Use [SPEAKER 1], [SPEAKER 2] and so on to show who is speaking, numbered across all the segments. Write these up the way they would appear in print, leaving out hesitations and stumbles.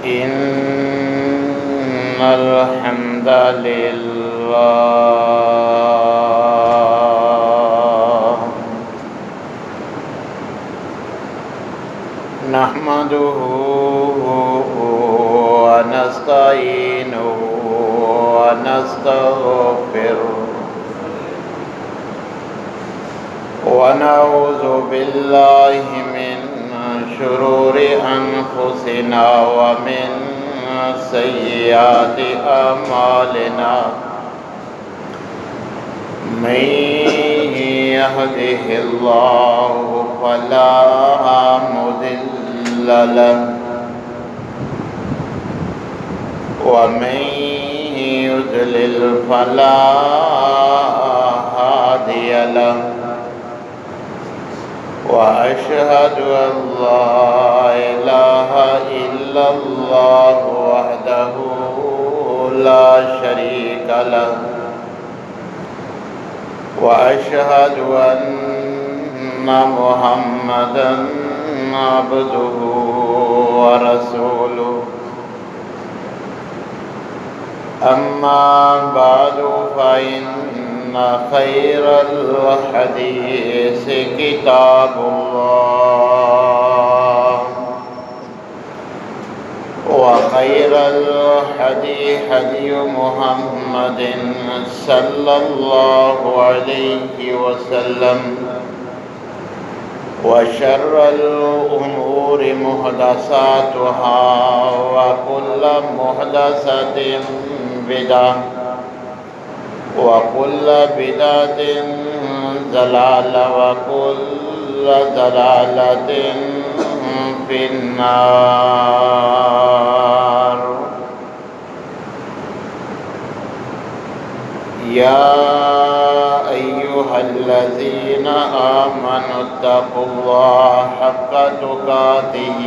[SPEAKER 1] إن الحمد لله نحمده ونستعينه ونستغفره ونعوذ بالله من شرور أنفسنا ومن سيئات أعمالنا من يهده الله فلا مضل له ومن يضلل فلا هادي له وأشهد أن لا إله إلا الله وحده لا شريك له وأشهد أن محمدًا عبده ورسوله أما بعد فإن خير الحديث كتاب الله وخير الهدي هدي محمد صلى الله عليه وسلم وشر الأمور محدثاتها وكل محدثة بدعة وكل بدعة ضلالة وكل ضلالة في النار. يا أيها الذين آمنوا اتقوا الله حق تقاته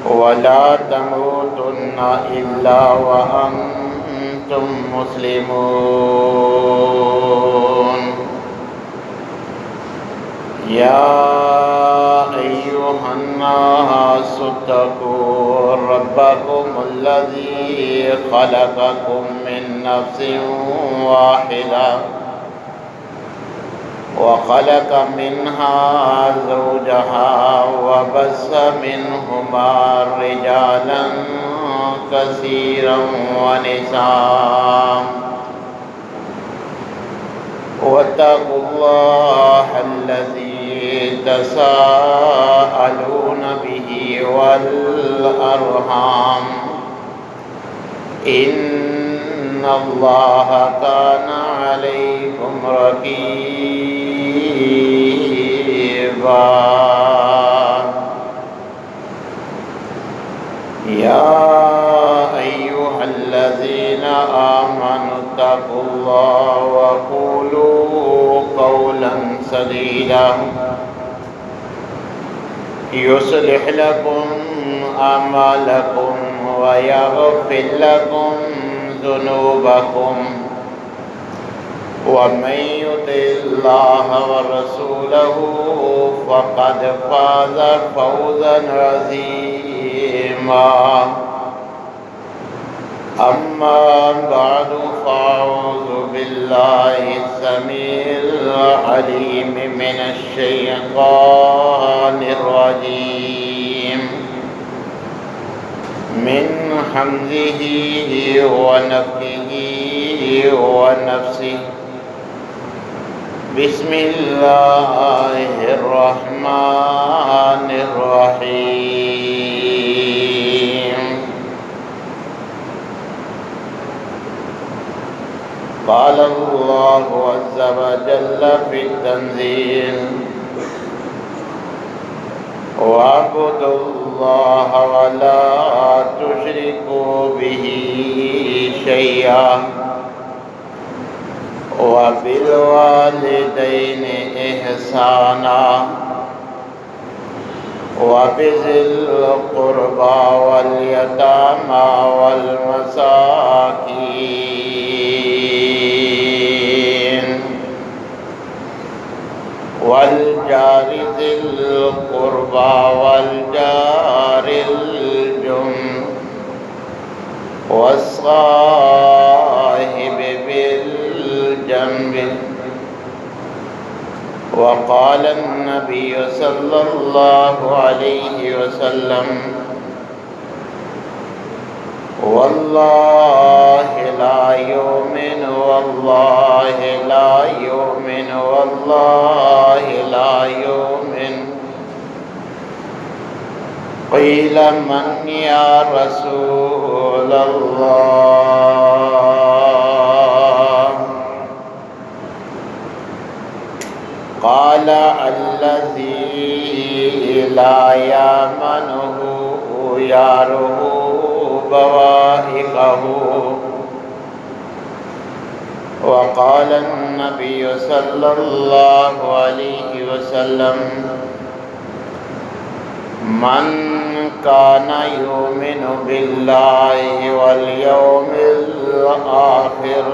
[SPEAKER 1] ولا تموتن إلا وأنتم مسلمون. يا أيها الناس اتقوا ربكم الذي خلقكم من نفس واحدة وخلق منها زوجها وبث منهما رجالا كثيرا ونساء واتقوا الله الذي تساءلون به والأرحام إن الله كان عليكم رقيبا. يا أيها الذين آمنوا اتقوا الله وقولوا قولا سديدا يصلح لكم أعمالكم ويغفر لكم ذنوبكم ومن يطع الله ورسوله فقد فاز فوزا عظيما. أما بعد فأعوذ بالله السميع العليم من الشيطان الرجيم من حمزه ونفخه ونفسه. بسم الله الرحمن الرحيم. قال الله عز وجل في التنزيل واعبدوا الله ولا تشركوا به شيئا وبالوالدين إحسانا وبذي القربى واليتامى والمساكين والجار ذي القربى والجار والصاحب بالجنب. وقال النبي صلى الله عليه وسلم: والله لا يؤمن والله لا يؤمن والله لا يؤمن. قيل: من يا رسول الله؟ قال: الذي لا يامنه جاره بوائقه. وقال النبي صلى الله عليه وسلم: من كان يؤمن بالله واليوم الآخر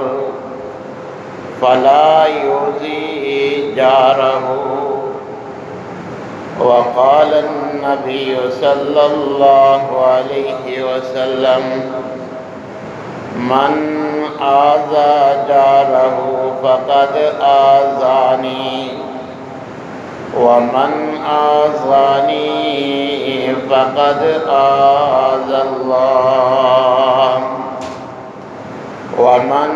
[SPEAKER 1] فلا يؤذي جاره. وقال النبي صلى الله عليه وسلم: من آذى جاره فقد آذاني، ومن آذاني فقد آذى الله، ومن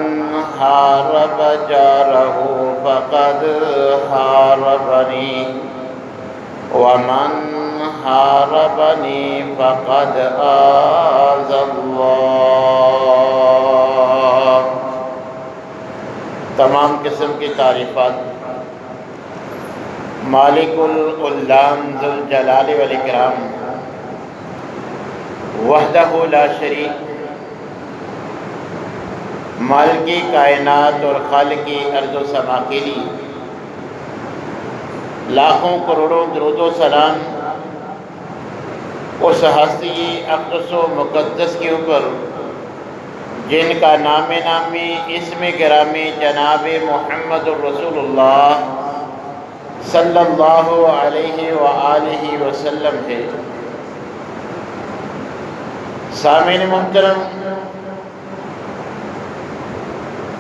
[SPEAKER 1] حارب جاره فقد حاربني، ومن حاربني فقد آذى الله. تمام قسم کی تعریفات مالک العلام ذوالجلال والاکرام وحدہ لا شریک، مالکی کائنات اور خالقی ارض و سما کے لیے لاکھوں کروڑوں درود و سلام اس ہستی اقدس و مقدس کے اوپر جن کا نام نامی اسم گرامی جناب محمد الرسول اللہ صلی اللہ علیہ وآلہ وسلم ہے. سامعین محترم،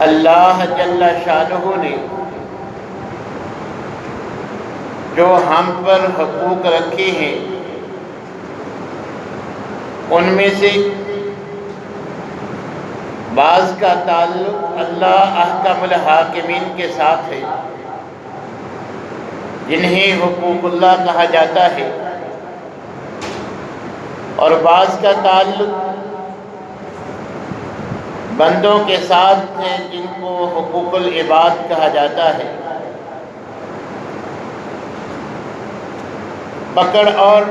[SPEAKER 1] اللہ جل شانہ نے جو ہم پر حقوق رکھے ہیں ان میں سے بعض کا تعلق اللہ احکم الحاکمین کے ساتھ ہے جنہیں حقوق اللہ کہا جاتا ہے، اور بعض کا تعلق بندوں کے ساتھ ہے جن کو حقوق العباد کہا جاتا ہے. پکڑ اور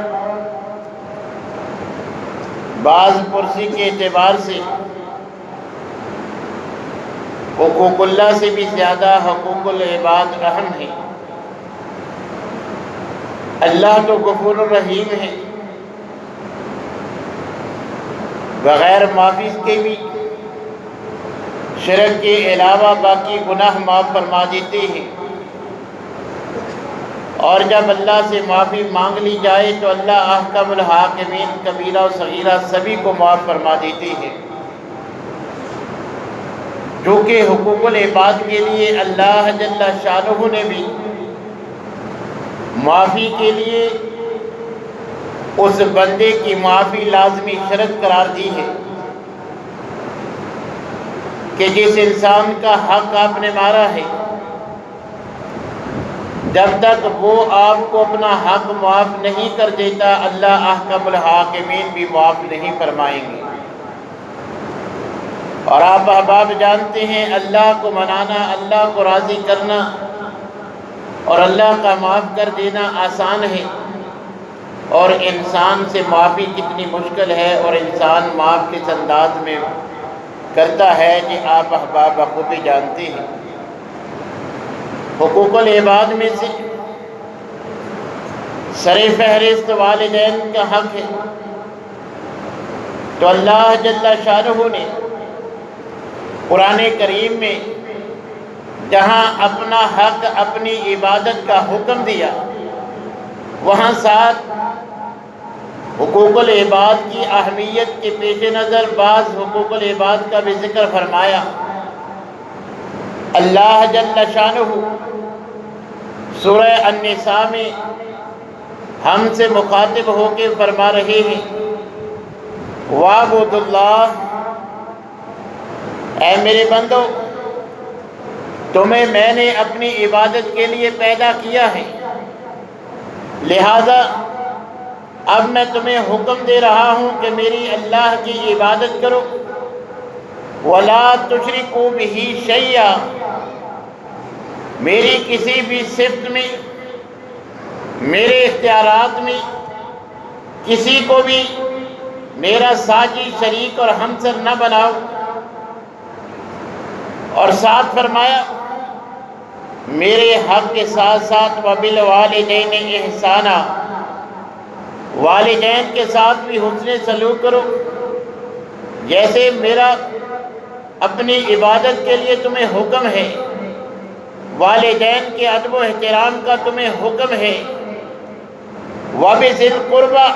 [SPEAKER 1] بعض پرسی کے اعتبار سے حقوق اللہ سے بھی زیادہ حقوق العباد اہم ہیں. اللہ تو غفور الرحیم ہے، بغیر معافی کے بھی شرک کے علاوہ باقی گناہ معاف فرما دیتے ہیں، اور جب اللہ سے معافی مانگ لی جائے تو اللہ احکم الحاکمین کبیرہ و صغیرہ سبھی کو معاف فرما دیتے ہیں. جو کہ حقوق العباد کے لیے اللہ جل شانہ نے بھی معافی کے لیے اس بندے کی معافی لازمی شرط قرار دی ہے کہ جس انسان کا حق آپ نے مارا ہے، جب تک وہ آپ کو اپنا حق معاف نہیں کر دیتا اللہ احکم الحاکمین بھی معاف نہیں فرمائیں گے. اور آپ احباب جانتے ہیں اللہ کو منانا، اللہ کو راضی کرنا اور اللہ کا معاف کر دینا آسان ہے، اور انسان سے معافی کتنی مشکل ہے، اور انسان معاف کس انداز میں کرتا ہے کہ آپ احباب بخوبی جانتے ہیں. حقوق العباد میں سے سر فہرست والدین کا حق ہے. تو اللہ جل شانہ نے قرآن کریم میں جہاں اپنا حق اپنی عبادت کا حکم دیا، وہاں ساتھ حقوق العباد کی اہمیت کے پیش نظر بعض حقوق العباد کا بھی ذکر فرمایا۔ اللہ جل شانہ سورہ النساء میں ہم سے مخاطب ہو کے فرما رہے ہیں وَاعْبُدُوا اللَّهَ، اے میرے بندو تمہیں میں نے اپنی عبادت کے لیے پیدا کیا ہے، لہذا اب میں تمہیں حکم دے رہا ہوں کہ میری اللہ کی عبادت کرو۔ وَلَا تُشْرِكُوا بِهِ شَيْئًا، میری کسی بھی صفت میں، میرے اختیارات میں کسی کو بھی میرا ساجی شریک اور ہمسر نہ بناؤ۔ اور ساتھ فرمایا میرے حق کے ساتھ ساتھ وَبِالْوَالِدَيْنِ إِحْسَانًا، والدین کے ساتھ بھی حسن سلوک کرو، جیسے میرا اپنی عبادت کے لیے تمہیں حکم ہے، والدین کے ادب و احترام کا تمہیں حکم ہے۔ وَبِذِي الْقُرْبَى،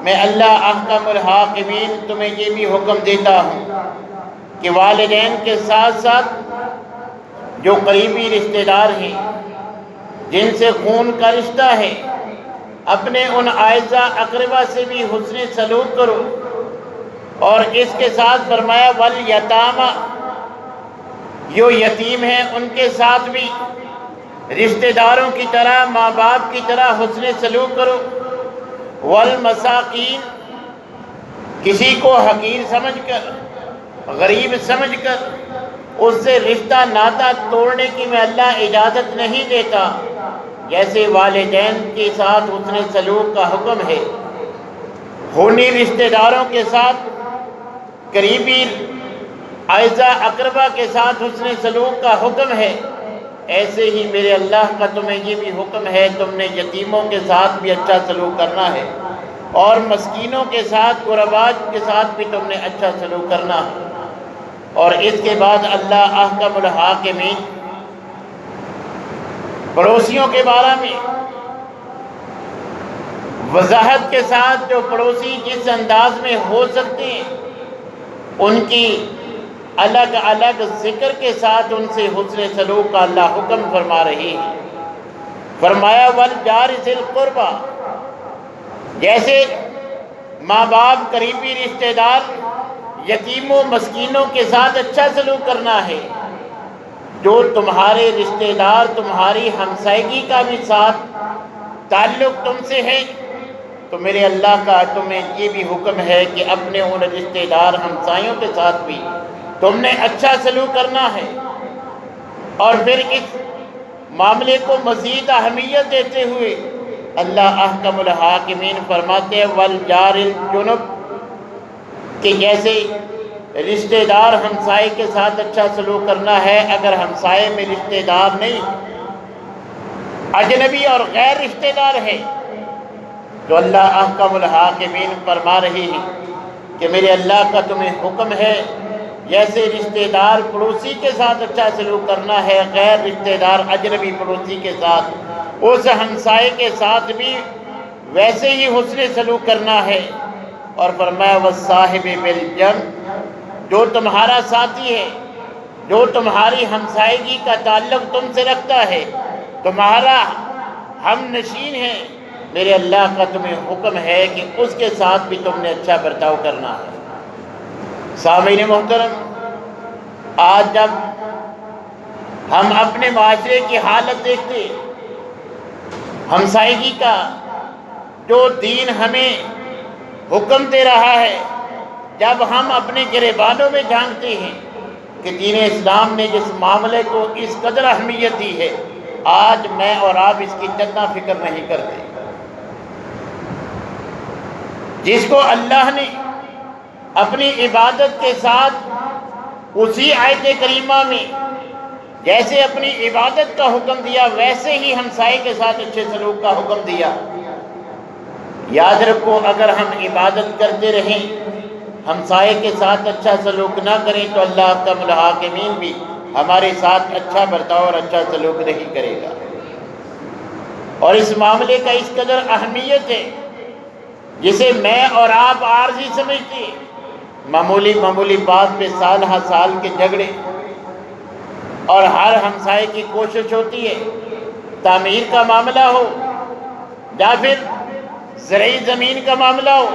[SPEAKER 1] میں اللہ احکم الحاکمین تمہیں یہ بھی حکم دیتا ہوں کہ والدین کے ساتھ ساتھ جو قریبی رشتہ دار ہیں، جن سے خون کا رشتہ ہے، اپنے ان اعزا اقربا سے بھی حسن سلوک کرو۔ اور اس کے ساتھ فرمایا والیتامی، جو یتیم ہیں ان کے ساتھ بھی رشتہ داروں کی طرح، ماں باپ کی طرح حسن سلوک کرو۔ والمساکین، کسی کو حقیر سمجھ کر، غریب سمجھ کر اس سے رشتہ ناتا توڑنے کی میں اللہ اجازت نہیں دیتا، جیسے والدین کے ساتھ حسن سلوک کا حکم ہے، خونی رشتہ داروں کے ساتھ، قریبی اعزا اقربا کے ساتھ حسن سلوک کا حکم ہے، ایسے ہی میرے اللہ کا تمہیں یہ بھی حکم ہے، تم نے یتیموں کے ساتھ بھی اچھا سلوک کرنا ہے، اور مسکینوں کے ساتھ، غرباء کے ساتھ بھی تم نے اچھا سلوک کرنا ہے۔ اور اس کے بعد اللہ احکم الحاکمین پڑوسیوں کے بارے میں وضاحت کے ساتھ، جو پڑوسی جس انداز میں ہو سکتے ہیں ان کی الگ الگ ذکر کے ساتھ ان سے حسن سلوک کا اللہ حکم فرما رہی ہے۔ فرمایا والجار ذی القربى، جیسے ماں باپ، قریبی رشتہ دار، یتیموں مسکینوں کے ساتھ اچھا سلوک کرنا ہے۔ جو تمہارے رشتہ دار تمہاری ہمسائیگی کا بھی ساتھ تعلق تم سے ہے، تو میرے اللہ کا تمہیں یہ بھی حکم ہے کہ اپنے ان رشتہ دار ہمسایوں کے ساتھ بھی تم نے اچھا سلوک کرنا ہے۔ اور پھر اس معاملے کو مزید اہمیت دیتے ہوئے اللہ احکم الحاکمین فرماتے ہیں والجار الجنب، کہ جیسے رشتہ دار ہمسائے کے ساتھ اچھا سلوک کرنا ہے، اگر ہمسائے میں رشتہ دار نہیں، اجنبی اور غیر رشتہ دار ہے، تو اللہ احکم الحاکمین فرما رہی ہے کہ میرے اللہ کا تمہیں حکم ہے جیسے رشتہ دار پڑوسی کے ساتھ اچھا سلوک کرنا ہے، غیر رشتہ دار اجنبی پڑوسی کے ساتھ، اس ہمسائے کے ساتھ بھی ویسے ہی حسن سلوک کرنا ہے۔ اور فرمایا والصاحب بالجنب، جو تمہارا ساتھی ہے، جو تمہاری ہمسائیگی کا تعلق تم سے رکھتا ہے، تمہارا ہم نشین ہے، میرے اللہ کا تمہیں حکم ہے کہ اس کے ساتھ بھی تم نے اچھا برتاؤ کرنا ہے۔ سامعین محترم، آج جب ہم اپنے معاشرے کی حالت دیکھتے، ہمسائیگی کا جو دین ہمیں حکم دے رہا ہے، جب ہم اپنے گریبانوں میں جھانکتے ہیں کہ دین اسلام نے جس معاملے کو اس قدر اہمیت دی ہے، آج میں اور آپ اس کی جتنا فکر نہیں کرتے۔ جس کو اللہ نے اپنی عبادت کے ساتھ اسی آیت کریمہ میں جیسے اپنی عبادت کا حکم دیا، ویسے ہی ہمسائے کے ساتھ اچھے سلوک کا حکم دیا۔ یاد رکھو، اگر ہم عبادت کرتے رہیں، ہمسائے کے ساتھ اچھا سلوک نہ کریں، تو اللہ احکم الحاکمین بھی ہمارے ساتھ اچھا برتاؤ اور اچھا سلوک نہیں کرے گا۔ اور اس معاملے کا اس قدر اہمیت ہے جسے میں اور آپ عارضی سمجھتے ہیں، معمولی معمولی بات پہ سال ہر سال کے جھگڑے، اور ہر ہمسائے کی کوشش ہوتی ہے تعمیر کا معاملہ ہو یا پھر زرعی زمین کا معاملہ ہو،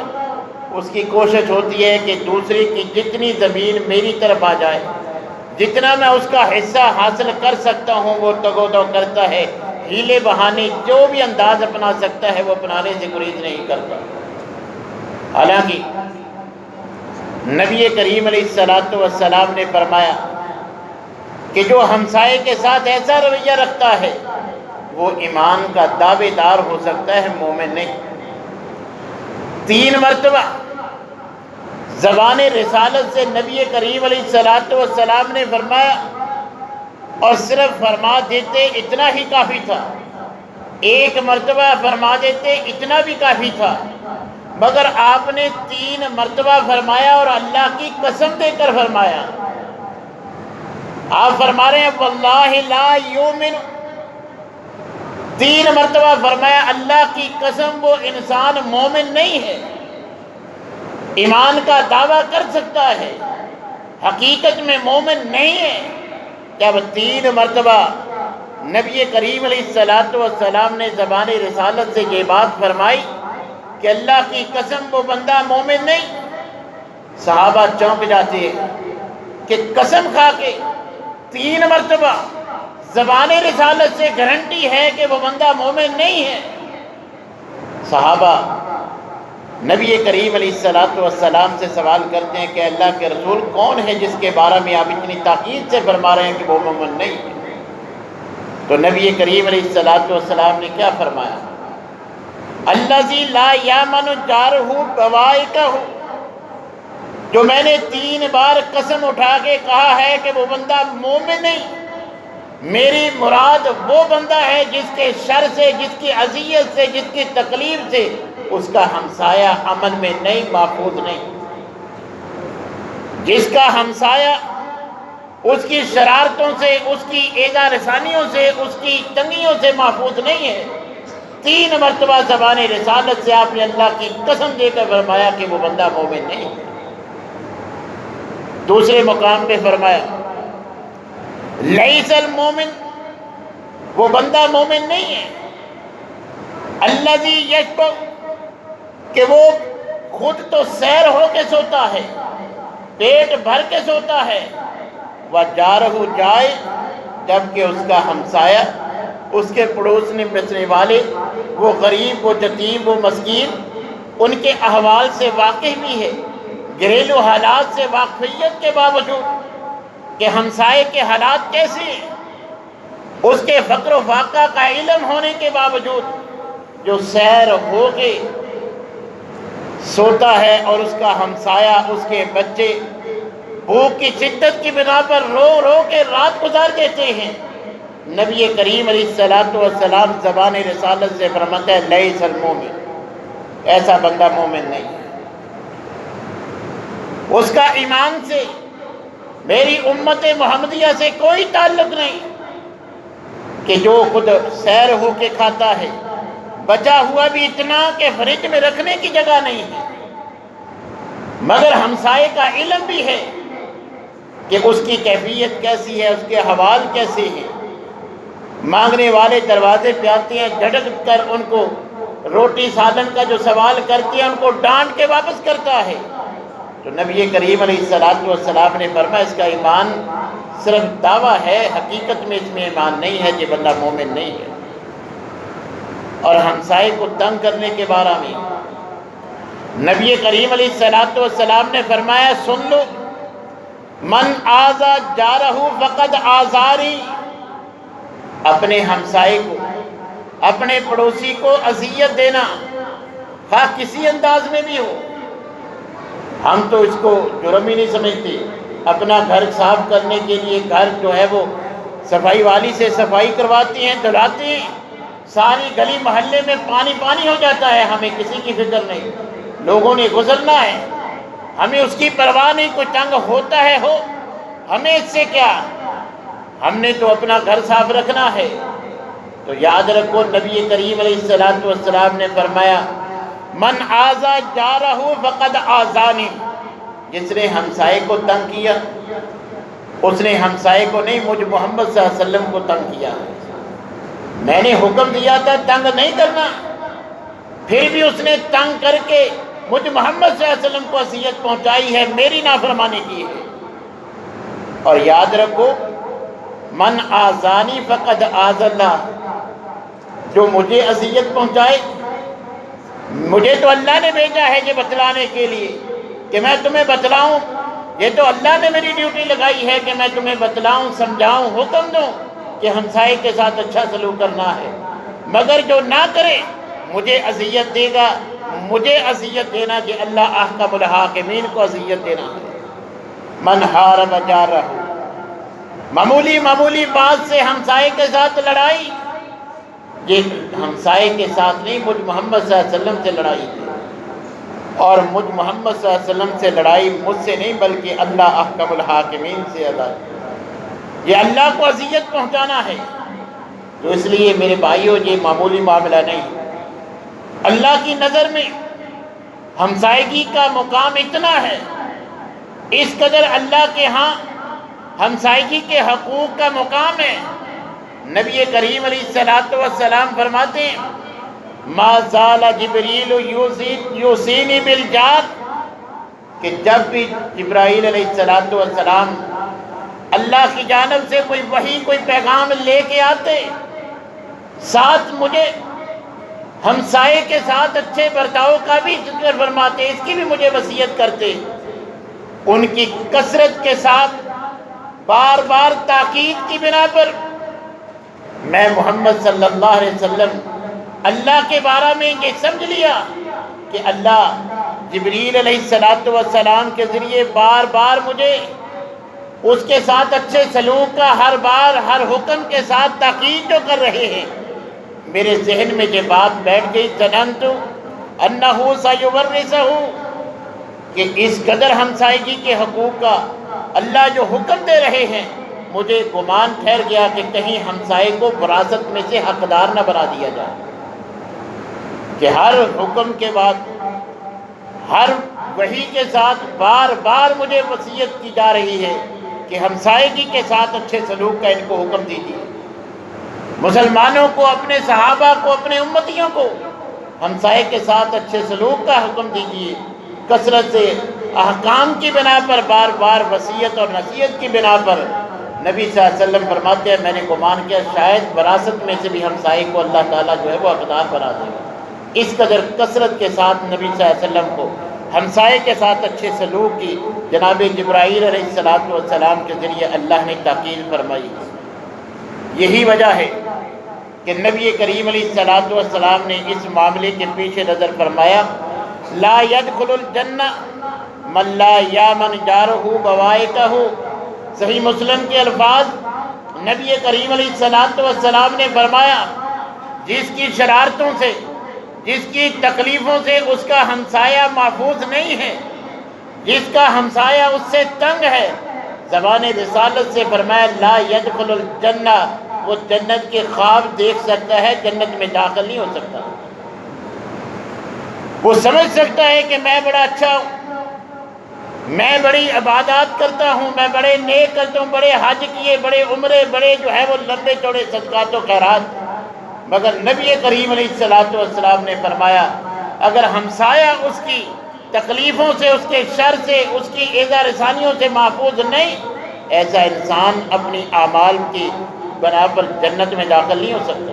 [SPEAKER 1] اس کی کوشش ہوتی ہے کہ دوسرے کی جتنی زمین میری طرف آ جائے، جتنا میں اس کا حصہ حاصل کر سکتا ہوں وہ تگ و دو کرتا ہے، ہیلے بہانے جو بھی انداز اپنا سکتا ہے وہ اپنانے سے گریز نہیں کرتا۔ حالانکہ نبی کریم علیہ السلام نے فرمایا کہ جو ہمسائے کے ساتھ ایسا رویہ رکھتا ہے وہ ایمان کا دعوے دار ہو سکتا ہے، مومن نہیں۔ 3 مرتبہ زبان رسالت سے نبی کریم علیہ السلام نے فرمایا، اور صرف فرما دیتے اتنا ہی کافی تھا، 1 مرتبہ فرما دیتے اتنا بھی کافی تھا، مگر آپ نے 3 مرتبہ فرمایا اور اللہ کی قسم دے کر فرمایا۔ آپ فرما رہے ہیں واللہ لا یؤمن، 3 مرتبہ فرمایا اللہ کی قسم وہ انسان مومن نہیں ہے، ایمان کا دعویٰ کر سکتا ہے، حقیقت میں مومن نہیں ہے۔ جب 3 مرتبہ نبی کریم علیہ السلام نے زبان رسالت سے یہ بات فرمائی کہ اللہ کی قسم وہ بندہ مومن نہیں، صحابہ چونک جاتے ہیں کہ قسم کھا کے 3 مرتبہ زبان رسالت سے گارنٹی ہے کہ وہ بندہ مومن نہیں ہے۔ صحابہ نبی کریم علیہ السلام سے سوال کرتے ہیں کہ اللہ کے رسول کون ہے جس کے بارے میں آپ اتنی تاکید سے فرما رہے ہیں کہ وہ مومن نہیں ہے؟ تو نبی کریم علیہ السلام نے کیا فرمایا؟ الذی لا یامن جارہ بوائقہ، جو میں نے 3 بار قسم اٹھا کے کہا ہے کہ وہ بندہ مومن نہیں، میری مراد وہ بندہ ہے جس کے شر سے، جس کی اذیت سے، جس کی تکلیف سے اس کا ہمسایہ امن میں نہیں، محفوظ نہیں، جس کا ہمسایہ اس کی شرارتوں سے، اس کی ایذا رسانیوں سے، اس کی تنگیوں سے محفوظ نہیں ہے۔ 3 مرتبہ زبان رسالت سے آپ نے اللہ کی قسم دے کر فرمایا کہ وہ بندہ مومن نہیں ہے۔ دوسرے مقام پہ فرمایا لیس المومن، وہ بندہ مومن نہیں ہے، الذی یشبع، کہ وہ خود تو سیر ہو کے سوتا ہے، پیٹ بھر کے سوتا ہے، وجارہ جائع، جبکہ اس کا ہمسایہ، اس کے پڑوس میں بسنے والے، وہ غریب، وہ یتیم، وہ مسکین، ان کے احوال سے واقف بھی ہے، گھریلو حالات سے واقفیت کے باوجود کہ ہمسائے کے حالات کیسے ہیں، اس کے فقر و فاقہ کا علم ہونے کے باوجود جو سیر ہو کے سوتا ہے اور اس کا ہمسایہ، اس کے بچے بھوک کی شدت کی بنا پر رو رو کے رات گزار دیتے ہیں، نبی کریم علیہ السلام زبان رسالت سے فرماتا ہے لیس المومن، ایسا بندہ مومن نہیں ہے۔ اس کا ایمان سے، میری امت محمدیہ سے کوئی تعلق نہیں کہ جو خود سیر ہو کے کھاتا ہے، بچا ہوا بھی اتنا کہ فریج میں رکھنے کی جگہ نہیں ہے، مگر ہمسائے کا علم بھی ہے کہ اس کی کیفیت کیسی ہے، اس کے حوال کیسے ہیں، مانگنے والے دروازے پہ آتے ہیں، جھٹک کر ان کو روٹی سالن کا جو سوال کرتے ہیں ان کو ڈانٹ کے واپس کرتا ہے۔ تو نبی کریم علیہ السلام نے فرمایا اس کا ایمان صرف دعویٰ ہے، حقیقت میں اس میں ایمان نہیں ہے، یہ بندہ مومن نہیں ہے۔ اور ہمسائے کو تنگ کرنے کے بارے میں نبی کریم علیہ السلام نے فرمایا سن لو، من آذا جارہ فقد آذاری، اپنے ہمسائے کو، اپنے پڑوسی کو اذیت دینا خواہ کسی انداز میں بھی ہو، ہم تو اس کو جرم ہی نہیں سمجھتے۔ اپنا گھر صاف کرنے کے لیے گھر جو ہے وہ صفائی والی سے صفائی کرواتے ہیں، دھلاتے ہیں، ساری گلی محلے میں پانی پانی ہو جاتا ہے، ہمیں کسی کی فکر نہیں، لوگوں نے گزرنا ہے، ہمیں اس کی پرواہ نہیں، کوئی تنگ ہوتا ہے ہو، ہمیں اس سے کیا، ہم نے تو اپنا گھر صاف رکھنا ہے۔ تو یاد رکھو نبی کریم علیہ السلام نے فرمایا من آذا جارہ فقد آذانی، جس نے ہمسائے کو تنگ کیا اس نے ہمسائے کو نہیں، مجھ محمد صلی اللہ علیہ وسلم کو تنگ کیا۔ میں نے حکم دیا تھا تنگ نہیں کرنا، پھر بھی اس نے تنگ کر کے مجھ محمد صلی اللہ علیہ وسلم کو اذیت پہنچائی ہے، میری نافرمانی کی ہے۔ اور یاد رکھو، من آذانی فقد آذ اللہ، جو مجھے اذیت پہنچائے، مجھے تو اللہ نے بھیجا ہے یہ بتلانے کے لیے کہ میں تمہیں بتلاؤں، یہ تو اللہ نے میری ڈیوٹی لگائی ہے کہ میں تمہیں بتلاؤں، سمجھاؤں، حکم دوں کہ ہمسائے کے ساتھ اچھا سلوک کرنا ہے، مگر جو نہ کرے مجھے اذیت دے گا۔ مجھے اذیت دینا کہ اللہ احکم الحاکمین کو اذیت دینا ہے۔ من حارب جارہ، معمولی بات سے ہمسائے کے ساتھ لڑائی، یہ ہمسائے کے ساتھ نہیں، مجھ محمد صلی اللہ علیہ وسلم سے لڑائی ہے، اور مجھ محمد صلی اللہ علیہ وسلم سے لڑائی مجھ سے نہیں بلکہ اللہ احکم الحاکمین سے اللہ، یہ اللہ کو اذیت پہنچانا ہے۔ تو اس لیے میرے بھائیوں، یہ معمولی معاملہ نہیں، اللہ کی نظر میں ہمسائیگی کا مقام اتنا ہے، اس قدر اللہ کے ہاں ہمسائیگی کے حقوق کا مقام ہے۔ نبی کریم علیہ السلام فرماتے ہیں، ما زال جبریل یوصینی بالجار، کہ جب بھی جبرائیل علیہ السلام اللہ کی جانب سے کوئی وحی، کوئی پیغام لے کے آتے، ساتھ مجھے ہمسائے کے ساتھ اچھے برتاؤ کا بھی ذکر فرماتے، اس کی بھی مجھے وصیت کرتے۔ ان کی کثرت کے ساتھ بار بار تاکید کی بنا پر میں محمد صلی اللہ علیہ وسلم اللہ کے بارے میں یہ سمجھ لیا کہ اللہ جبریل علیہ السلام کے ذریعے بار بار مجھے اس کے ساتھ اچھے سلوک کا ہر بار ہر حکم کے ساتھ تاکید جو کر رہے ہیں، میرے ذہن میں یہ بات بیٹھ گئی، ظننت انہ سیورثہ، کہ اس قدر ہمسائیگی کے حقوق کا اللہ جو حکم دے رہے ہیں، مجھے گمان ٹھہر گیا کہ کہیں ہمسائے کو وراثت میں سے حقدار نہ بنا دیا جائے، کہ ہر حکم کے بعد ہر وحی کے ساتھ بار بار مجھے وصیت کی جا رہی ہے کہ ہمسائیگی کے ساتھ اچھے سلوک کا ان کو حکم دیجیے۔ مسلمانوں کو، اپنے صحابہ کو، اپنے امتیوں کو ہمسائے کے ساتھ اچھے سلوک کا حکم دیجیے۔ کثرت سے احکام کی بنا پر، بار بار وصیت اور نصیحت کی بنا پر نبی صلی اللہ علیہ وسلم فرماتے ہیں، میں نے گمان کیا شاید وراثت میں سے بھی ہمسائے کو اللہ تعالیٰ جو ہے وہ حقدار بنا دے گا۔ اس قدر کثرت کے ساتھ نبی صلی اللہ علیہ وسلم کو ہمسائے کے ساتھ اچھے سلوک کی جناب جبرائیل علیہ السلام کے ذریعے اللہ نے تاکید فرمائی۔ یہی وجہ ہے کہ نبی کریم علیہ السلام نے اس معاملے کے پیچھے نظر فرمایا، لا يدخل الجنہ من لا یامن جارہ بوائقہ۔ صحیح مسلم کے الفاظ، نبی کریم علیہ السلام نے فرمایا، جس کی شرارتوں سے، جس کی تکلیفوں سے اس کا ہمسایہ محفوظ نہیں ہے، جس کا ہمسایہ اس سے تنگ ہے، زبان رسالت سے فرمایا لا يدخل الجنہ، وہ جنت کے خواب دیکھ سکتا ہے، جنت میں داخل نہیں ہو سکتا۔ وہ سمجھ سکتا ہے کہ میں بڑا اچھا ہوں، میں بڑی عبادات کرتا ہوں، میں بڑے نیک کرتا ہوں، بڑے حج کیے، بڑے عمرے، بڑے جو ہے وہ لمبے چوڑے صدقات و خیرات، مگر نبی کریم علیہ السلام نے فرمایا اگر ہمسایہ اس کی تکلیفوں سے، اس کے شر سے، اس کی ایذا رسانیوں سے محفوظ نہیں، ایسا انسان اپنی اعمال کی بنا پر جنت میں داخل نہیں ہو سکتا۔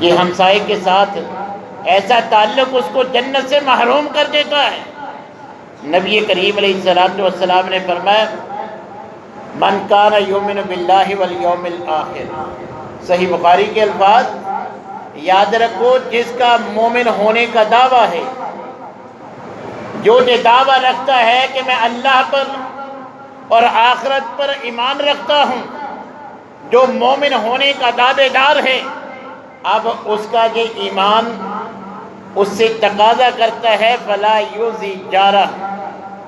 [SPEAKER 1] یہ ہمسائے کے ساتھ ایسا تعلق اس کو جنت سے محروم کر دیتا ہے۔ نبی کریم علیہ السلام نے فرمایا من کان یؤمن باللہ والیوم الآخر، صحیح بخاری کے الفاظ، یاد رکھو جس کا مومن ہونے کا دعویٰ ہے، جو یہ دعویٰ رکھتا ہے کہ میں اللہ پر اور آخرت پر ایمان رکھتا ہوں، جو مومن ہونے کا دعوے دار ہے، اب اس کا یہ ایمان اس سے تقاضا کرتا ہے فلا یؤذی جارہ،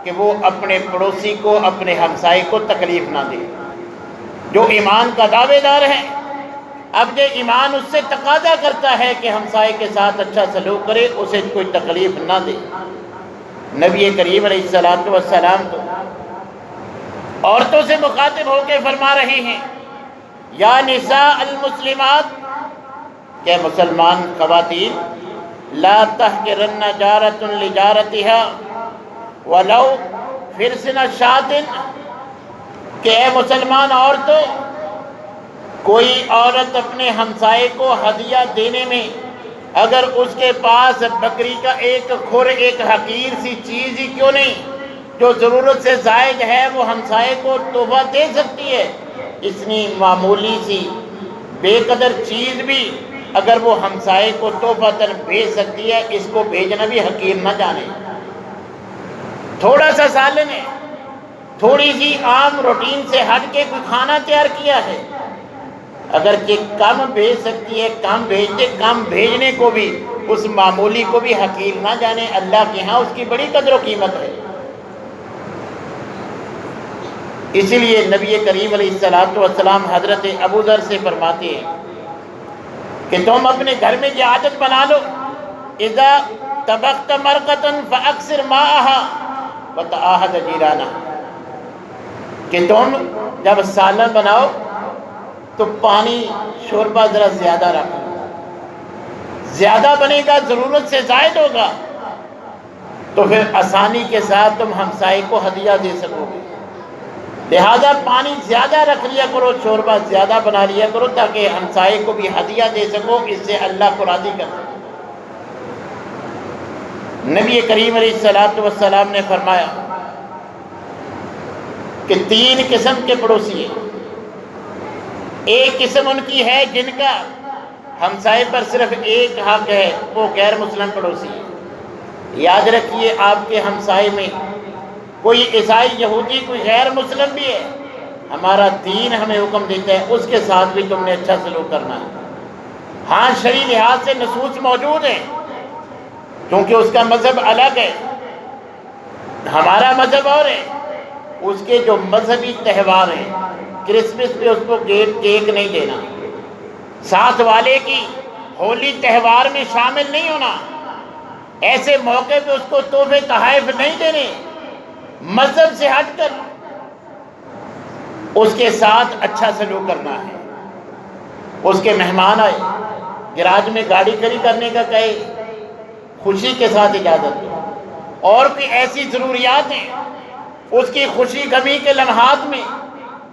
[SPEAKER 1] کہ وہ اپنے پڑوسی کو، اپنے ہمسائے کو تکلیف نہ دے۔ جو ایمان کا دعوے دار ہے، اب جو ایمان اس سے تقاضا کرتا ہے کہ ہمسائے کے ساتھ اچھا سلوک کرے، اسے کوئی تکلیف نہ دے۔ نبی کریم علیہ الصلوۃ والسلام تو عورتوں سے مخاطب ہو کے فرما رہے ہیں، یا نساء المسلمات، کہ مسلمان خواتین، لا تحقرن جارۃ لجارتها ولو فرسن شاۃ، کہ اے مسلمان عورتوں، کوئی عورت اپنے ہمسائے کو ہدیہ دینے میں اگر اس کے پاس بکری کا ایک کھر، ایک حقیر سی چیز ہی کیوں نہیں جو ضرورت سے زائد ہے، وہ ہمسائے کو تحفہ دے سکتی ہے، اتنی معمولی سی بے قدر چیز بھی اگر وہ ہمسائے کو تحفہ بھیج سکتی ہے، اس کو بھیجنا بھی حقیر نہ جانے۔ تھوڑا سا سالن ہے، تھوڑی سی عام روٹین سے ہٹ کے کوئی کھانا تیار کیا ہے، اگر کہ کم بھیج سکتی ہے کم بھیج دے، کم بھیجنے کو بھی، اس معمولی کو بھی حقیر نہ جانے، اللہ کے ہاں اس کی بڑی قدر و قیمت ہے۔ اسی لیے نبی کریم علیہ الصلوۃ والسلام حضرت ابو ذر سے فرماتے ہیں کہ تم اپنے گھر میں یہ عادت بنا لو، اذا طبخت مرقۃ فاکثر ماءها وتعاہد جیرانها، کہ تم جب سالن بناؤ تو پانی شوربہ ذرا زیادہ رکھو، زیادہ بنے گا، ضرورت سے زائد ہوگا تو پھر آسانی کے ساتھ تم ہمسائے کو ہدیہ دے سکو گے، لہذا پانی زیادہ رکھ لیا کرو، شوربہ زیادہ بنا لیا کرو، تاکہ ہمسائے کو بھی ہدیہ دے سکو، اس سے اللہ کو راضی کر سکو۔ نبی کریم علیہ الصلوۃ والسلام نے فرمایا کہ 3 قسم کے پڑوسی ہیں۔ ایک قسم ان کی ہے جن کا ہمسائے پر صرف ایک حق ہے، وہ غیر مسلم پڑوسی ہے۔ یاد رکھیے، آپ کے ہمسائے میں کوئی عیسائی، یہودی، کوئی غیر مسلم بھی ہے، ہمارا دین ہمیں حکم دیتا ہے اس کے ساتھ بھی تم نے اچھا سلوک کرنا ہے۔ ہاں، شرعی لحاظ سے نصوص موجود ہیں، کیونکہ اس کا مذہب الگ ہے، ہمارا مذہب اور ہے، اس کے جو مذہبی تہوار ہیں، کرسمس پہ اس کو کیک نہیں دینا، ساتھ والے کی ہولی تہوار میں شامل نہیں ہونا، ایسے موقع پہ اس کو تحفے تحائف نہیں دینے، مذہب سے ہٹ کر اس کے ساتھ اچھا سلوک کرنا ہے۔ اس کے مہمان آئے، گراج میں گاڑی کھڑی کرنے کا کہے، خوشی کے ساتھ اجازت دو، اور کوئی ایسی ضروریات ہیں اس کی خوشی غمی کے لمحات میں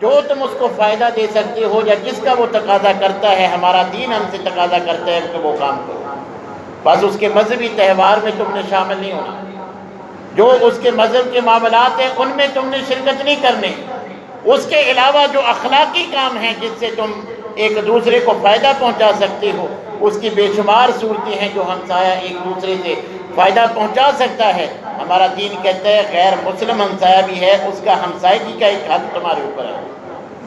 [SPEAKER 1] جو تم اس کو فائدہ دے سکتے ہو یا جس کا وہ تقاضا کرتا ہے، ہمارا دین ہم سے تقاضا کرتا ہے کہ وہ کام کرو، بس اس کے مذہبی تہوار میں تم نے شامل نہیں ہونا، جو اس کے مذہب کے معاملات ہیں ان میں تم نے شرکت نہیں کرنے، اس کے علاوہ جو اخلاقی کام ہیں جس سے تم ایک دوسرے کو فائدہ پہنچا سکتے ہو، اس کی بے شمار صورتیں ہیں جو ہمسایہ ایک دوسرے سے فائدہ پہنچا سکتا ہے۔ ہمارا دین کہتا ہے غیر مسلم ہمسایہ بھی ہے، اس کا ہمسائیگی کا ایک حق تمہارے اوپر ہے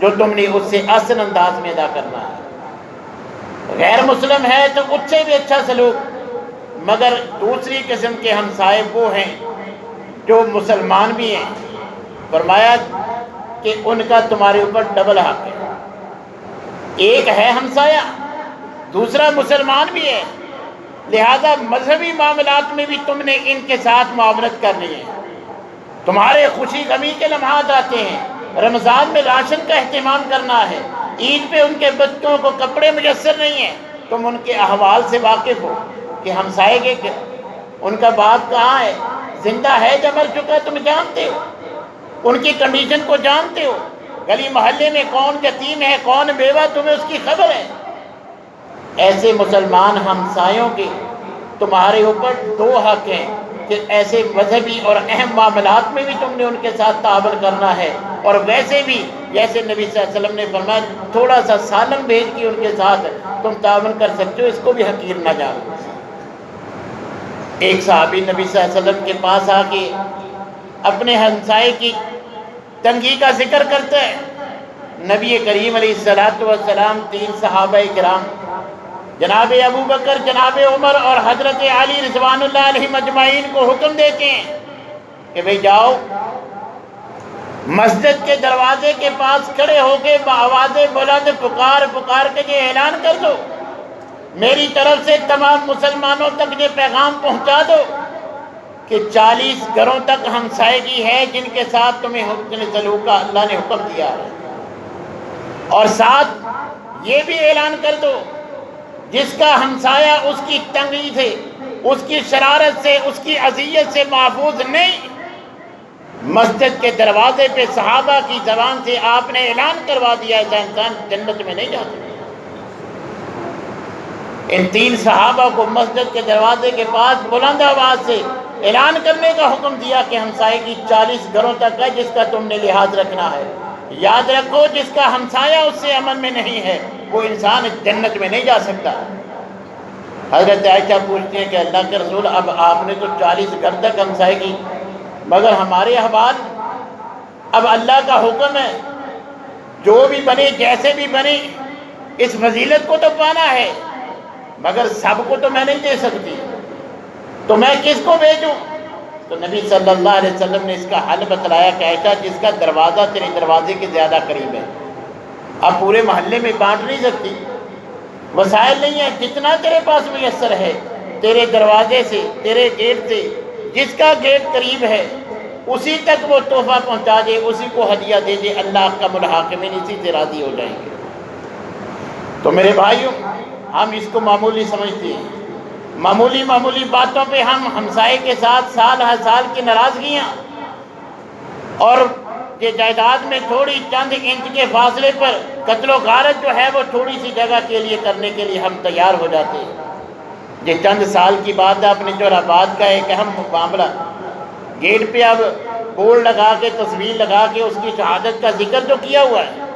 [SPEAKER 1] جو تم نے اس سے احسن انداز میں ادا کرنا ہے۔ غیر مسلم ہے تو اس سے بھی اچھا سلوک، مگر دوسری قسم کے ہمسائے وہ ہیں جو مسلمان بھی ہیں، فرمایا کہ ان کا تمہارے اوپر ڈبل حق ہے، ایک ہے ہمسایہ، دوسرا مسلمان بھی ہے، لہذا مذہبی معاملات میں بھی تم نے ان کے ساتھ معاونت کرنی ہے۔ تمہارے خوشی غمی کے لمحات آتے ہیں، رمضان میں راشن کا اہتمام کرنا ہے، عید پہ ان کے بچوں کو کپڑے میسر نہیں ہیں، تم ان کے احوال سے واقف ہو کہ ہمسائے کے ان کا باپ کہاں ہے، زندہ ہے یا مر چکا، تم جانتے ہو، ان کی کنڈیشن کو جانتے ہو، گلی محلے میں کون یتیم ہے، کون بیوہ، تمہیں اس کی خبر ہے۔ ایسے مسلمان ہمسایوں کے تمہارے اوپر 2 حق ہیں کہ ایسے مذہبی اور اہم معاملات میں بھی تم نے ان کے ساتھ تعاون کرنا ہے، اور ویسے بھی جیسے نبی صلی اللہ علیہ وسلم نے فرمایا تھوڑا سا سالن بھیج کے ان کے ساتھ تم تعاون کر سکتے ہو، اس کو بھی حقیر نہ جانو۔ ایک صحابی نبی صلی اللہ علیہ وسلم کے پاس آ کے اپنے ہمسائے کی تنگی کا ذکر کرتا ہے، نبی کریم علیہ الصلوۃ والسلام 3 صحابہ کرام جناب ابو بکر، جناب عمر اور حضرت علی رضوان اللہ علیہ مجمعین کو حکم دیتے ہیں کہ بھئی جاؤ، مسجد کے دروازے کے پاس کھڑے ہو کے بآواز بلند پکار پکار کے یہ اعلان کر دو، میری طرف سے تمام مسلمانوں تک یہ پیغام پہنچا دو کہ 40 گھروں تک ہمسائیگی ہے جن کے ساتھ تمہیں حسن سلوک کا اللہ نے حکم دیا ہے، اور ساتھ یہ بھی اعلان کر دو جس کا ہمسایہ اس کی تنگی سے، اس کی شرارت سے، اس کی اذیت سے محفوظ نہیں، مسجد کے دروازے پہ صحابہ کی زبان سے آپ نے اعلان کروا دیا ایسا انسان جنت میں نہیں جا سکتا۔ ان 3 صحابہ کو مسجد کے دروازے کے پاس بلند آواز سے اعلان کرنے کا حکم دیا کہ ہمسائے کی 40 گھروں تک ہے جس کا تم نے لحاظ رکھنا ہے، یاد رکھو جس کا ہمسایہ اس سے امن میں نہیں ہے وہ انسان جنت میں نہیں جا سکتا۔ حضرت عائشہ پوچھتی ہیں کہ اللہ کے رسول اب آپ نے تو 40 گھر تک ہمسائے کی، مگر ہمارے احوال، اب اللہ کا حکم ہے جو بھی بنے جیسے بھی بنے اس فضیلت کو تو پانا ہے، مگر سب کو تو میں نہیں دے سکتی، تو میں کس کو بھیجوں؟ تو نبی صلی اللہ علیہ وسلم نے اس کا حل بتلایا کہ ایسا جس کا دروازہ تیرے دروازے کے زیادہ قریب ہے، اب پورے محلے میں بانٹ نہیں سکتی، وسائل نہیں ہے، جتنا تیرے پاس میسر ہے تیرے دروازے سے، تیرے گیٹ سے، جس کا گیٹ قریب ہے اسی تک وہ تحفہ پہنچا دے، اسی کو ہدیہ دے دے، اللہ کا ملحاقمین اسی سے راضی ہو جائیں گے۔ تو میرے بھائیوں، ہم اس کو معمولی سمجھتے ہیں، معمولی باتوں پہ ہم ہمسائے کے ساتھ سال ہر سال کی ناراضگیاں اور یہ جائیداد میں تھوڑی چند انچ کے فاصلے پر قتل و غارت جو ہے وہ تھوڑی سی جگہ کے لیے کرنے کے لیے ہم تیار ہو جاتے ہیں۔ یہ چند سال کی بات ہے، اپنے جوراباد کا ایک اہم معاملہ، گیٹ پہ اب بورڈ لگا کے تصویر لگا کے اس کی شہادت کا ذکر جو کیا ہوا ہے،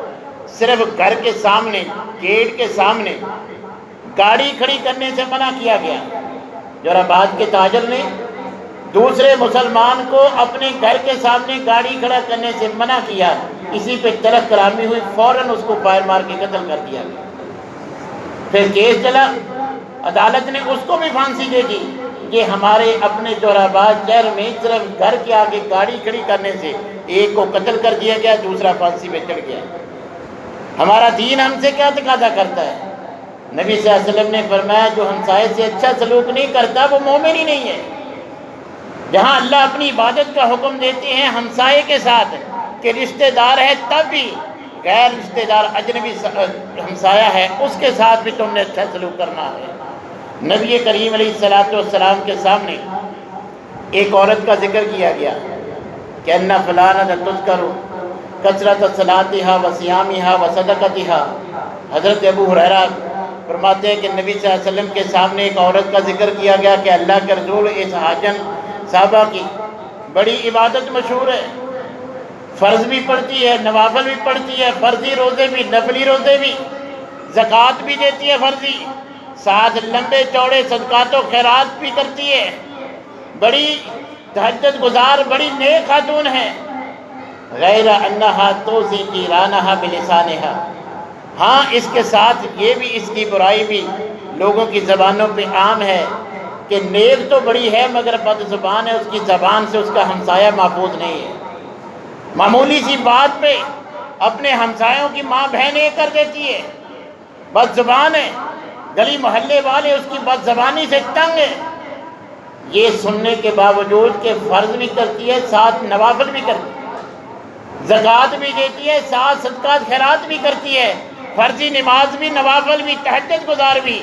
[SPEAKER 1] صرف گھر کے سامنے، گیٹ کے سامنے گاڑی کھڑی کرنے سے منع کیا گیا۔ جوراباد کے تاجر نے دوسرے مسلمان کو اپنے گھر کے سامنے گاڑی کھڑا کرنے سے منع کیا، اسی پہ تلخ کلامی ہوئی، فوراً اس کو فائر مار کے قتل کر دیا گیا۔ پھر کیس چلا، عدالت نے اس کو بھی پھانسی دے دی کہ ہمارے اپنے جوراباد شہر میں صرف گھر کے آگے گاڑی کھڑی کرنے سے ایک کو قتل کر دیا گیا، دوسرا پھانسی پہ چڑھ گیا۔ ہمارا دین ہم سے کیا تقاضا کرتا ہے؟ نبی صلی اللہ علیہ وسلم نے فرمایا جو ہمسائے سے اچھا سلوک نہیں کرتا وہ مومن ہی نہیں ہے۔ جہاں اللہ اپنی عبادت کا حکم دیتے ہیں ہمسائے کے ساتھ کہ رشتہ دار ہے، تب بھی غیر رشتہ دار اجنبی ہمسایہ ہے اس کے ساتھ بھی تم نے اچھا سلوک کرنا ہے۔ نبی کریم علیہ السلام کے سامنے ایک عورت کا ذکر کیا گیا کہ ان فلانہ تذکر کثرت صلاتها وصیامها وصدقتها۔ حضرت ابو ہریرہ فرماتے ہیں کہ نبی صلی اللہ علیہ وسلم کے سامنے ایک عورت کا ذکر کیا گیا کہ اللہ کے رسول اس حاجن صحابہ کی بڑی عبادت مشہور ہے، فرض بھی پڑھتی ہے، نوافل بھی پڑھتی ہے، فرضی روزے بھی، نفلی روزے بھی، زکوٰۃ بھی دیتی ہے فرضی، ساتھ لمبے چوڑے صدقات و خیرات بھی کرتی ہے، بڑی تہجد گزار، بڑی نیک خاتون ہے۔ غیر انہا توزی جیرانہا بلسانہا، ہاں اس کے ساتھ یہ بھی اس کی برائی بھی لوگوں کی زبانوں پہ عام ہے کہ نیک تو بڑی ہے مگر بد زبان ہے، اس کی زبان سے اس کا ہمسایہ محفوظ نہیں ہے۔ معمولی سی بات پہ اپنے ہمسایوں کی ماں بہنیں کر دیتی ہے، بد زبان ہے، گلی محلے والے اس کی بد زبانی سے تنگ ہے۔ یہ سننے کے باوجود کہ فرض بھی کرتی ہے، ساتھ نوافل بھی کرتی ہے، زکوٰۃ بھی دیتی ہے، ساتھ صدقات خیرات بھی کرتی ہے، فرضی نماز بھی، نوافل بھی، تہجد گزار بھی،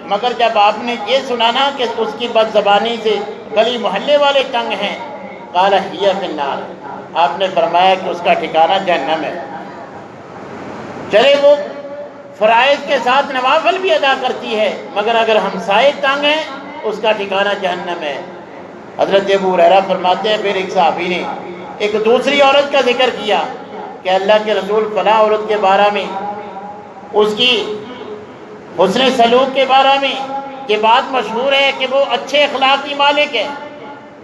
[SPEAKER 1] مگر جب آپ نے یہ سنا نا کہ اس کی بد زبانی سے گلی محلے والے تنگ ہیں، قال ہی فی النار، آپ نے فرمایا کہ اس کا ٹھکانہ جہنم ہے۔ چلے وہ فرائض کے ساتھ نوافل بھی ادا کرتی ہے مگر اگر ہمسائے تنگ ہیں اس کا ٹھکانہ جہنم ہے۔ حضرت ابو ہریرہ فرماتے ہیں پھر ایک صحابی نے ایک دوسری عورت کا ذکر کیا کہ اللہ کے رسول فلاں عورت کے بارے میں، اس کی حسن سلوک کے بارے میں یہ بات مشہور ہے کہ وہ اچھے اخلاق کی مالک ہے،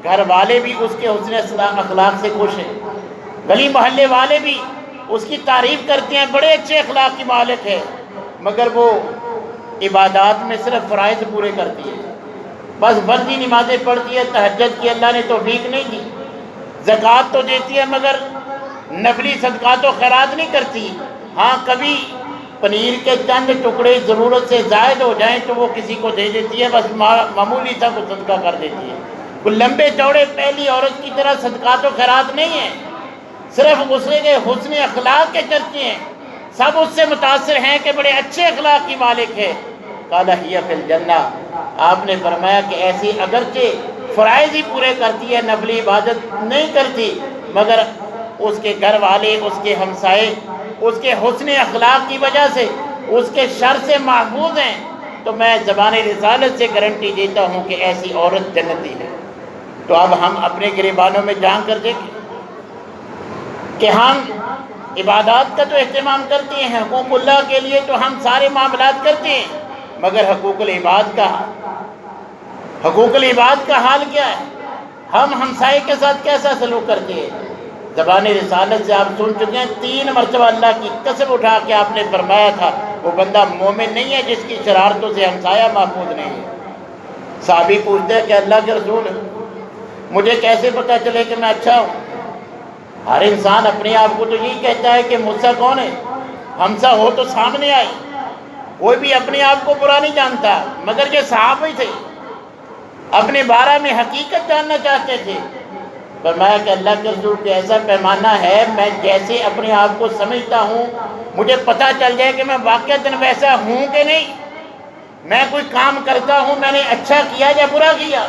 [SPEAKER 1] گھر والے بھی اس کے حسن اخلاق سے خوش ہیں، گلی محلے والے بھی اس کی تعریف کرتے ہیں، بڑے اچھے اخلاق کی مالک ہے، مگر وہ عبادات میں صرف فرائض پورے کرتی ہے، بس فرضی نمازیں پڑھتی ہے، تہجد کی اللہ نے توفیق نہیں دی، زکوٰۃ تو دیتی ہے مگر نفلی صدقات و خیرات نہیں کرتی۔ ہاں کبھی پنیر کے چند ٹکڑے ضرورت سے زائد ہو جائیں تو وہ کسی کو دے دیتی ہے، بس معمولی سا کو صدقہ کر دیتی ہے۔ کوئی لمبے چوڑے پہلی عورت کی طرح صدقات و خیرات نہیں ہیں، صرف اس کے حسن اخلاق کے چرچے ہیں، سب اس سے متاثر ہیں کہ بڑے اچھے اخلاق کی مالک ہے۔ قال ہی فی الجنہ، آپ نے فرمایا کہ ایسی اگرچہ فرائض ہی پورے کرتی ہے، نفلی عبادت نہیں کرتی، مگر اس کے گھر والے، اس کے ہمسائے اس کے حسن اخلاق کی وجہ سے اس کے شر سے محفوظ ہیں، تو میں زبان رسالت سے گارنٹی دیتا ہوں کہ ایسی عورت جنتی ہے۔ تو اب ہم اپنے گریبانوں میں جان کر دیکھیں کہ ہم عبادات کا تو اہتمام کرتے ہیں، حقوق اللہ کے لیے تو ہم سارے معاملات کرتے ہیں، مگر حقوق العباد کا حال کیا ہے؟ ہم ہمسائے کے ساتھ کیسا سلوک کرتے ہیں؟ زبان رسالت سے آپ سن چکے ہیں 3 مرتبہ اللہ کی قسم اٹھا کے آپ نے فرمایا تھا وہ بندہ مومن نہیں ہے جس کی شرارتوں سے ہمسایہ محفوظ نہیں ہے۔ صحابی پوچھتے ہیں کہ اللہ کے رسول مجھے کیسے پتہ چلے کہ میں اچھا ہوں؟ ہر انسان اپنے آپ کو تو یہی کہتا ہے کہ مجھ سے کون ہے، ہمسا ہو تو سامنے آئی، کوئی بھی اپنے آپ کو برا نہیں جانتا، مگر جو صحابی تھے اپنے بارے میں حقیقت جاننا چاہتے تھے۔ فرمایا کہ اللہ کے رسول کے ایسا پیمانہ ہے، میں جیسے اپنے آپ کو سمجھتا ہوں مجھے پتہ چل جائے کہ میں واقعتاً ویسا ہوں کہ نہیں، میں کوئی کام کرتا ہوں میں نے اچھا کیا یا برا کیا،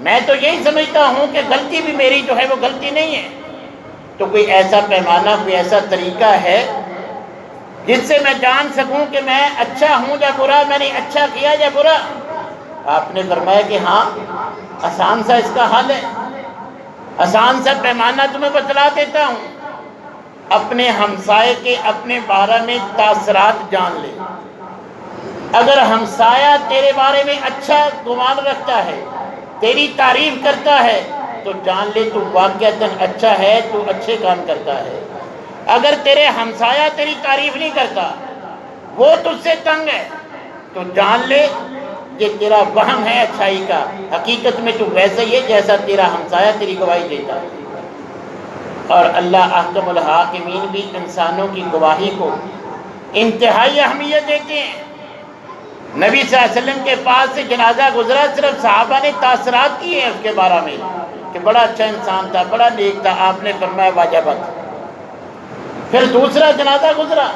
[SPEAKER 1] میں تو یہی سمجھتا ہوں کہ غلطی بھی میری جو ہے وہ غلطی نہیں ہے۔ تو کوئی ایسا پیمانہ، کوئی ایسا طریقہ ہے جس سے میں جان سکوں کہ میں اچھا ہوں یا برا، میں نے اچھا کیا یا برا؟ آپ نے فرمایا کہ ہاں، آسان سا اس کا حل ہے، آسان سا پیمانہ تمہیں بتلا دیتا ہوں۔ اپنے ہمسائے کے اپنے بارے میں تاثرات جان لے۔ اگر ہمسایہ تیرے بارے میں اچھا گمان رکھتا ہے، تیری تعریف کرتا ہے، تو جان لے تو واقعتاً اچھا ہے، تو اچھے کام کرتا ہے۔ اگر تیرے ہمسایہ تیری تعریف نہیں کرتا، وہ تجھ سے تنگ ہے، تو جان لے یہ تیرا وہم ہے اچھائی کا، حقیقت میں تو ویسا ہی ہے جیسا تیرا ہمسایہ تیری گواہی دیتا ہے۔ اور اللہ احکم الحاکمین بھی انسانوں کی گواہی کو انتہائی اہمیت دیتے ہیں۔ نبی صلی اللہ علیہ وسلم کے پاس سے جنازہ گزرا، صرف صحابہ نے تاثرات کیے ہیں اس کے بارے میں کہ بڑا اچھا انسان تھا، بڑا نیک تھا، آپ نے فرمایا واجبات۔ پھر دوسرا جنازہ گزرا،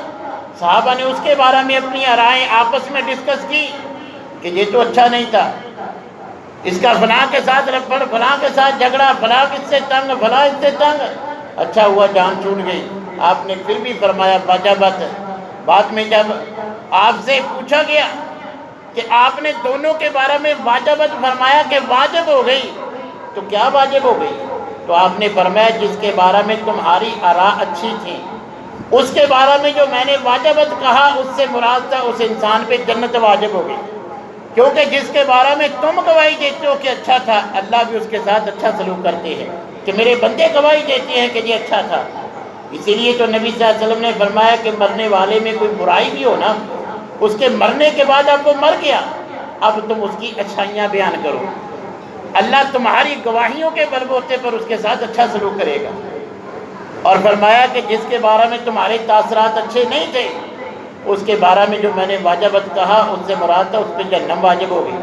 [SPEAKER 1] صحابہ نے اس کے بارے میں اپنی رائے آپس میں ڈسکس کی کہ یہ تو اچھا نہیں تھا، اس کا فلاں کے ساتھ رفڑ، فلاں کے ساتھ جھگڑا، فلاں اس سے تنگ، فلاں اس سے تنگ، اچھا ہوا جان چھوٹ گئی۔ آپ نے پھر بھی فرمایا واجبات۔ بعد میں جب آپ سے پوچھا گیا کہ آپ نے دونوں کے بارے میں واجبات فرمایا کہ واجب ہو گئی، تو کیا واجب ہو گئی؟ تو آپ نے فرمایا جس کے بارے میں تمہاری آراء اچھی تھی، اس کے بارے میں جو میں نے واجبات کہا اس سے مراد تھا اس انسان پہ جنت واجب ہو گئی، کیونکہ جس کے بارے میں تم گواہی دیتے ہو کہ اچھا تھا، اللہ بھی اس کے ساتھ اچھا سلوک کرتے ہیں کہ میرے بندے گواہی دیتے ہیں کہ یہ اچھا تھا۔ اسی لیے تو نبی صلی اللہ علیہ وسلم نے فرمایا کہ مرنے والے میں کوئی برائی بھی ہو نا، اس کے مرنے کے بعد اب وہ مر گیا، اب تم اس کی اچھائیاں بیان کرو، اللہ تمہاری گواہیوں کے بلبوتے پر اس کے ساتھ اچھا سلوک کرے گا۔ اور فرمایا کہ جس کے بارے میں تمہارے تاثرات اچھے نہیں تھے، اس کے بارے میں جو میں نے واجبات کہا اس سے مراد تھا اس پہ جہنم واجب ہو گئی۔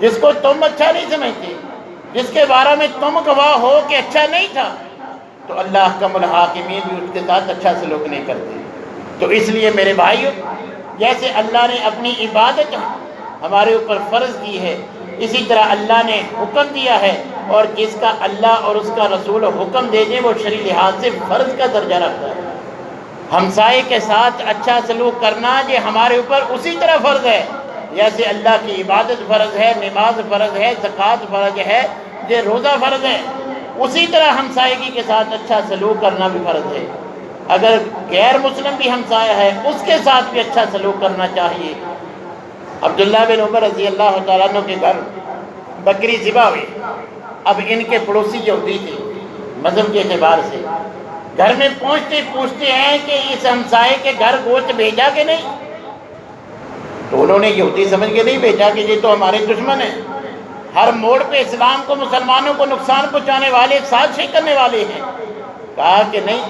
[SPEAKER 1] جس کو تم اچھا نہیں سمجھتے، جس کے بارے میں تم گواہ ہو کہ اچھا نہیں تھا، تو اللہ احکم الحاکمین بھی اس کے ساتھ اچھا سلوک نہیں کرتے۔ تو اس لیے میرے بھائیو، جیسے اللہ نے اپنی عبادت ہمارے اوپر فرض کی ہے، اسی طرح اللہ نے حکم دیا ہے، اور جس کا اللہ اور اس کا رسول حکم دے دیں وہ شرعی لحاظ سے فرض کا درجہ رکھتا ہے۔ ہمسائے کے ساتھ اچھا سلوک کرنا یہ ہمارے اوپر اسی طرح فرض ہے جیسے اللہ کی عبادت فرض ہے، نماز فرض ہے، زکوٰۃ فرض ہے، یہ روزہ فرض ہے، اسی طرح ہمسائیگی کے ساتھ اچھا سلوک کرنا بھی فرض ہے۔ اگر غیر مسلم بھی ہمسایہ ہے اس کے ساتھ بھی اچھا سلوک کرنا چاہیے۔ عبداللہ بن عمر رضی اللہ تعالیٰ عنہ کے گھر بکری ذبح ہوئی، اب ان کے پڑوسی یہودی تھے، مذہب کے اعتبار سے گھر میں پوچھتے ہیں کہ اس ہمسائے کے گھر گوشت بھیجا کہ نہیں؟ تو انہوں نے یہودی سمجھ کے نہیں بھیجا کہ یہ تو ہمارے دشمن ہیں، ہر موڑ پہ اسلام کو، مسلمانوں کو نقصان پہنچانے والے، سازشیں کرنے والے ہیں، کہا کہ نہیں،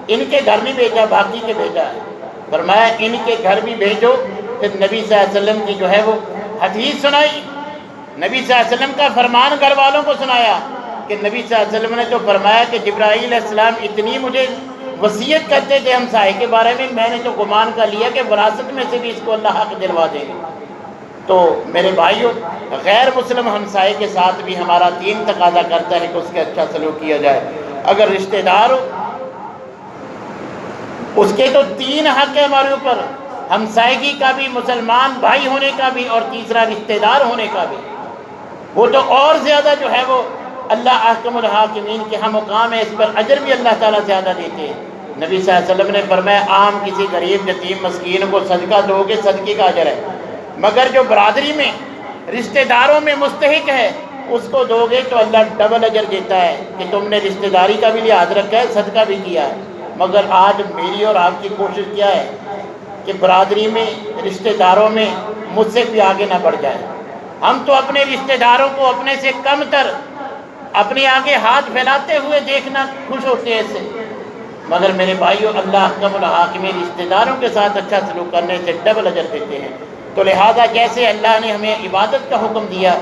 [SPEAKER 1] ان کے گھر نہیں بھیجا، باقی کے بھیجا ہے۔ فرمایا ان کے گھر بھی بھیجو۔ پھر نبی صلی اللہ علیہ وسلم کی جو ہے وہ حدیث سنائی، نبی صلی اللہ علیہ وسلم کا فرمان گھر والوں کو سنایا کہ نبی صلی اللہ علیہ وسلم نے تو فرمایا کہ جبرائیل علیہ السلام اتنی مجھے وصیت کرتے تھے ہمسائے کے بارے میں نے تو گمان کر لیا کہ وراثت میں سے بھی اس کو اللہ حق دلوا دیں گے۔ تو میرے بھائیوں، غیر مسلم ہمسائے کے ساتھ بھی ہمارا دین تقاضا کرتا ہے کہ اس کے اچھا سلوک کیا جائے۔ اگر رشتہ دار ہو، اس کے تو 3 حق ہے ہمارے اوپر، ہمسائیگی کا بھی، مسلمان بھائی ہونے کا بھی، اور تیسرا رشتہ دار ہونے کا بھی۔ وہ تو اور زیادہ جو ہے وہ اللہ احکم الحاکمین کے ہم مقام ہے، اس پر اجر بھی اللہ تعالیٰ زیادہ دیتے ہیں۔ نبی صلی اللہ علیہ وسلم نے فرمایا عام کسی غریب یتیم مسکین کو صدقہ دو گے، صدقے کا اجر ہے، مگر جو برادری میں رشتہ داروں میں مستحق ہے اس کو دو گے تو اللہ ڈبل اجر دیتا ہے کہ تم نے رشتہ داری کا بھی لحاظ رکھا ہے، صدقہ بھی کیا ہے۔ مگر آج میری اور آپ کی کوشش کیا ہے کہ برادری میں، رشتہ داروں میں مجھ سے بھی آگے نہ بڑھ جائے۔ ہم تو اپنے رشتہ داروں کو اپنے سے کم تر اپنے آگے ہاتھ پھیلاتے ہوئے دیکھنا خوش ہوتے ہیں اس سے، مگر میرے بھائیوں اللہ احکم الحاکمین رشتہ داروں کے ساتھ اچھا سلوک کرنے سے ڈبل اجر دیتے ہیں۔ تو لہٰذا جیسے اللہ نے ہمیں عبادت کا حکم دیا،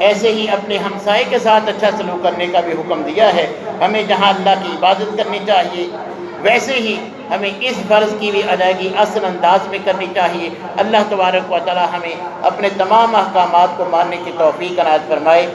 [SPEAKER 1] ایسے ہی اپنے ہمسائے کے ساتھ اچھا سلوک کرنے کا بھی حکم دیا ہے۔ ہمیں جہاں اللہ کی عبادت کرنی چاہیے، ویسے ہی ہمیں اس فرض کی بھی ادائیگی اصل انداز میں کرنی چاہیے۔ اللہ تبارک و تعالی ہمیں اپنے تمام احکامات کو ماننے کی توفیق عنایت فرمائے۔